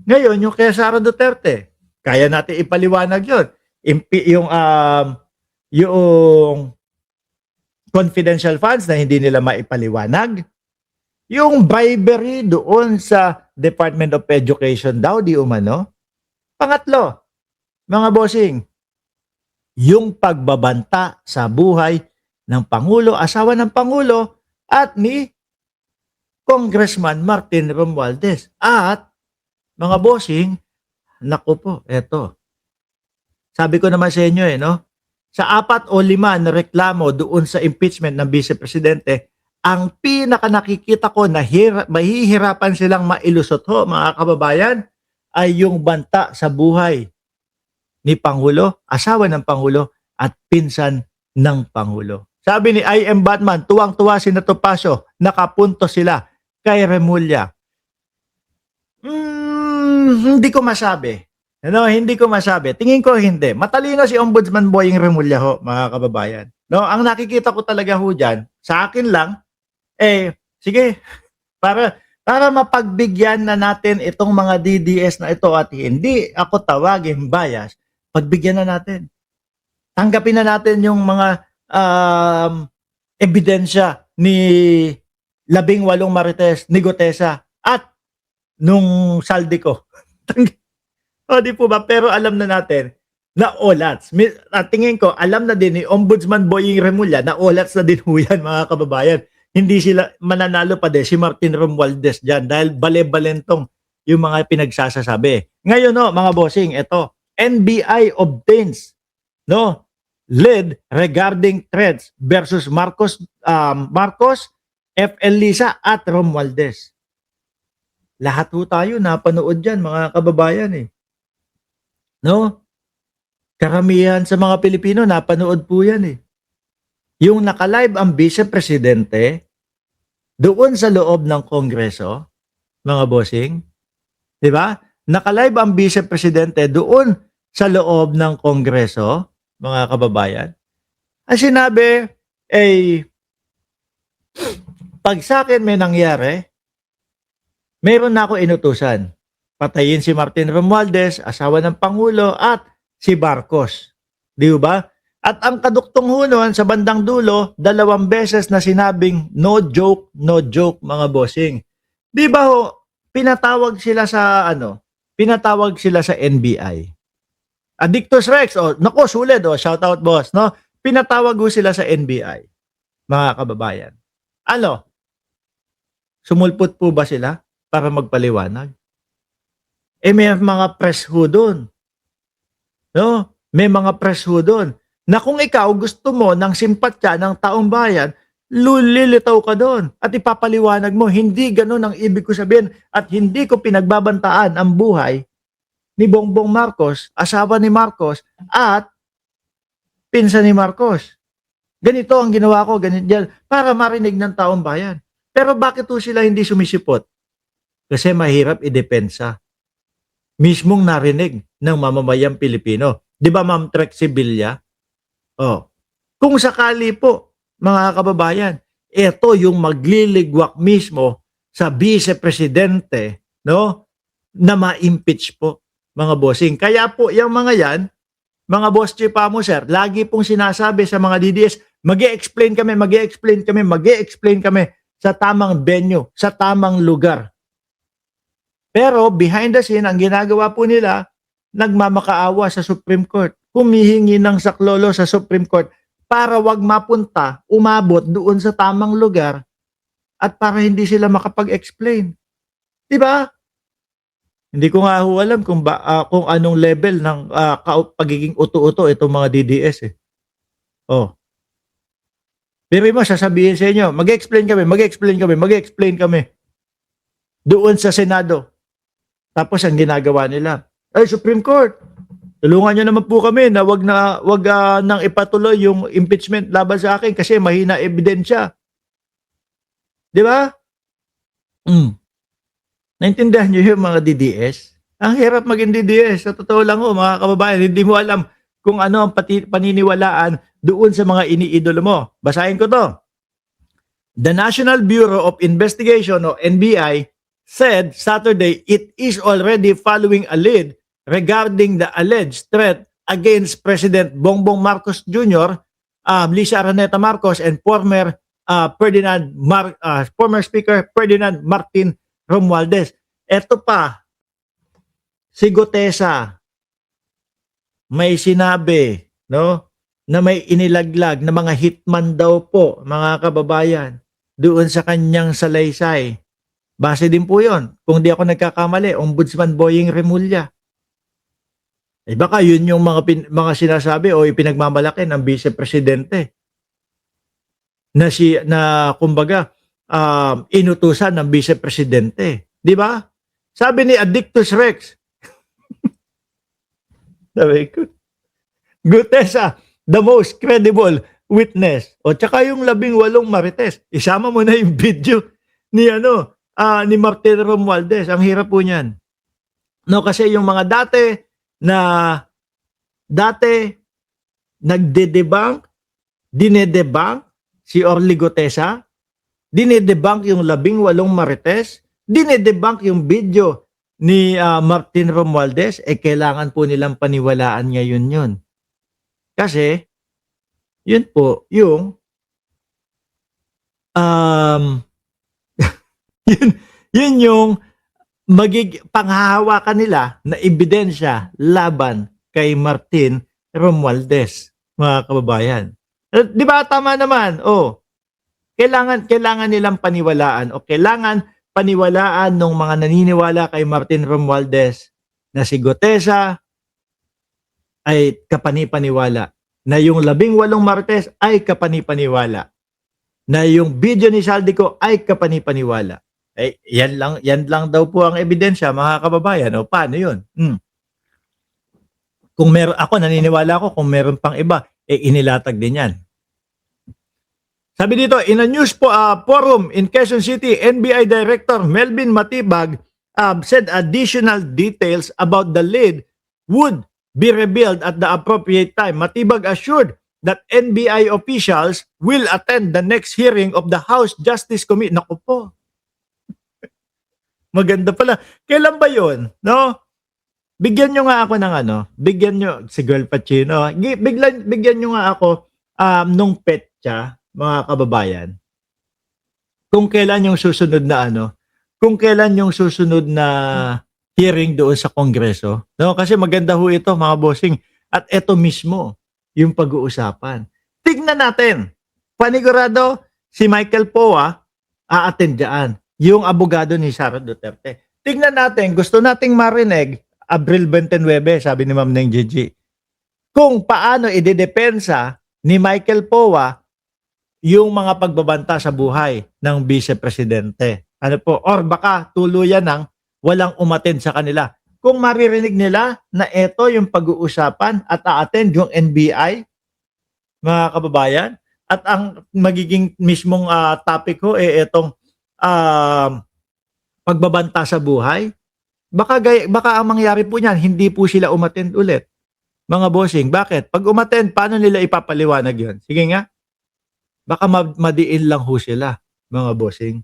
Ngayon, yung kay Sara Duterte, kaya natin ipaliwanag yun. Yung confidential funds na hindi nila maipaliwanag, yung bribery doon sa Department of Education daw, di umano. Pangatlo, mga bossing, yung pagbabanta sa buhay ng Pangulo, asawa ng Pangulo, at ni Congressman Martin Romualdez. At, mga bossing, naku po, eto. Sabi ko naman sa inyo no? Sa 4 o 5 na reklamo doon sa impeachment ng Vice Presidente, ang pinaka nakikita ko na mahihirapan silang mailusot ho, mga kababayan, ay yung banta sa buhay ni Pangulo, asawa ng Pangulo, at pinsan ng Pangulo. Sabi ni I.M. Batman, tuwang-tuwa si Nato Pasio, nakapunto sila kay Remulla. Hindi ko masabi. Hindi ko masabi. Tingin ko hindi. Matalino si Ombudsman Boying Remulla ho, mga kababayan. Ang nakikita ko talaga ho dyan, sa akin lang, sige, para mapagbigyan na natin itong mga DDS na ito at hindi ako tawagin bias, pagbigyan na natin. Tanggapin na natin yung mga ebidensya ni 18 Marites, ni Gutesa, at nung Saldico. Di po ba? Pero alam na natin na olats. At tingin ko, alam na din ni Ombudsman Boying Remulla na olats na din huyan, mga kababayan. Hindi sila mananalo pa din si Martin Romualdez dyan dahil bale-balentong yung mga pinagsasasabi. Ngayon mga bossing, ito, NBI obtains lead regarding threats versus Marcos, FL Lisa at Romualdez. Lahat po tayo napanood dyan, mga kababayan Karamihan sa mga Pilipino napanood po yan Yung naka-live ang Vice Presidente doon sa loob ng Kongreso, mga bossing, di ba? Naka-live ang Vice Presidente doon sa loob ng Kongreso, mga kababayan. Ang sinabi, pag sa akin may nangyari, meron na ako inutusan. Patayin si Martin Romualdez, asawa ng Pangulo, at si Marcos. Di ba? At ang kaduktong hunon sa bandang dulo, 2 beses na sinabing no joke, mga bossing. Di ba pinatawag sila sa Pinatawag sila sa NBI. Addictus Rex, nako sulit, shout out boss, Pinatawag sila sa NBI, mga kababayan. Sumulpot po ba sila para magpaliwanag? May mga press ho doon. May mga press ho doon na kung ikaw gusto mo ng simpatya ng taong bayan, lulilitaw ka doon at ipapaliwanag mo, hindi ganun ang ibig ko sabihin at hindi ko pinagbabantaan ang buhay ni Bongbong Marcos, asawa ni Marcos, at pinsan ni Marcos. Ganito ang ginawa ko, ganito para marinig ng taong bayan. Pero bakit po sila hindi sumisipot? Kasi mahirap idepensa. Mismong narinig ng mamamayang Pilipino. Di ba, Ma'am Trexie Villa? Kung sakali po, mga kababayan, ito yung magliligwak mismo sa Vice Presidente, na ma-impeach po, mga bossing. Kaya po, yung mga yan, mga boss Chipamo, sir, lagi pong sinasabi sa mga DDS, mag-e-explain kami sa tamang venue, sa tamang lugar. Pero behind the scene, ang ginagawa po nila, nagmamakaawa sa Supreme Court. Humihingi ng saklolo sa Supreme Court para wag umabot doon sa tamang lugar at para hindi sila makapag-explain. Diba? Hindi ko nga alam kung anong level ng pagiging uto-uto itong mga DDS Pero mo, sasabihin sa inyo, mag-explain kami doon sa Senado. Tapos ang ginagawa nila, Supreme Court, tulungan nyo naman po kami na wag nang ipatuloy yung impeachment laban sa akin kasi mahina ebidensya. Di ba? Naintindihan nyo yung mga DDS? Ang hirap maging DDS. Sa totoo lang mga kababayan, hindi mo alam kung ano ang paniniwalaan doon sa mga iniidolo mo. Basahin ko to. The National Bureau of Investigation o NBI said Saturday it is already following a lead regarding the alleged threat against President Bongbong Marcos Jr., Lisa Araneta Marcos, and former former Speaker Ferdinand Martin Romualdez. Eto pa, si Gutesa may sinabi, no, na may inilaglag na mga hitman daw po, mga kababayan, doon sa kanyang salaysay. Base din po yon, kung di ako nagkakamali, Ombudsman Boying Remulla. Eh baka yun yung mga sinasabi o ipinagmamalaki ng Vice Presidente na kumbaga inutusan ng Vice Presidente. Di ba? Sabi ni Addictus Rex, sabi ko, Gutesa, the most credible witness. O tsaka yung 18 marites. Isama mo na yung video ni ni Martin Romualdez. Ang hirap po niyan. No, kasi yung mga dati nagde-debunk, dinedebunk si Orly Gutesa, dinedebunk yung 18 marites, dinedebunk yung video ni Martin Romualdez, kailangan po nilang paniwalaan ngayon yun. Kasi, yun po, yung yun yung panghahawakan nila na ebidensya laban kay Martin Romualdez, mga kababayan. Di ba tama naman? Kailangan nilang paniwalaan o kailangan paniwalaan ng mga naniniwala kay Martin Romualdez na si Gutesa ay kapanipaniwala, na yung 18 marites ay kapanipaniwala, na yung video ni Saldico ay kapanipaniwala. Yan lang daw po ang ebidensya, mga kababayan. O paano yun? Kung ako naniniwala ko kung meron pang iba, inilatag din yan. Sabi dito, in a news forum in Quezon City, NBI Director Melvin Matibag said additional details about the lead would be revealed at the appropriate time. Matibag assured that NBI officials will attend the next hearing of the House Justice Committee. Naku po. Maganda pala. Kailan ba yun? No? Bigyan nyo nga ako ng bigyan nyo, si Girl Pacino, bigyan nyo nga ako nung petsa, mga kababayan. Kung kailan yung susunod na kung kailan yung susunod na hearing doon sa Kongreso. No? Kasi maganda ho ito, mga bossing. At ito mismo, yung pag-uusapan. Tignan natin. Panigurado, si Michael Poa, a-attend dyan. Yung abogado ni Sara Duterte. Tignan natin, gusto nating marinig, Abril 29, sabi ni Ma'am Neng Gigi, kung paano idedepensa ni Michael Poa yung mga pagbabanta sa buhay ng Vice Presidente. Or baka tuluyan ng walang umattend sa kanila. Kung maririnig nila na ito yung pag-uusapan at a-attend yung NBI, mga kababayan, at ang magiging mismong topic ko itong pagbabanta sa buhay, baka ang mangyari po niyan, hindi po sila umattend ulit. Mga bossing, bakit? Pag umattend, paano nila ipapaliwanag yun? Sige nga. Baka madiin lang ho sila, mga bossing.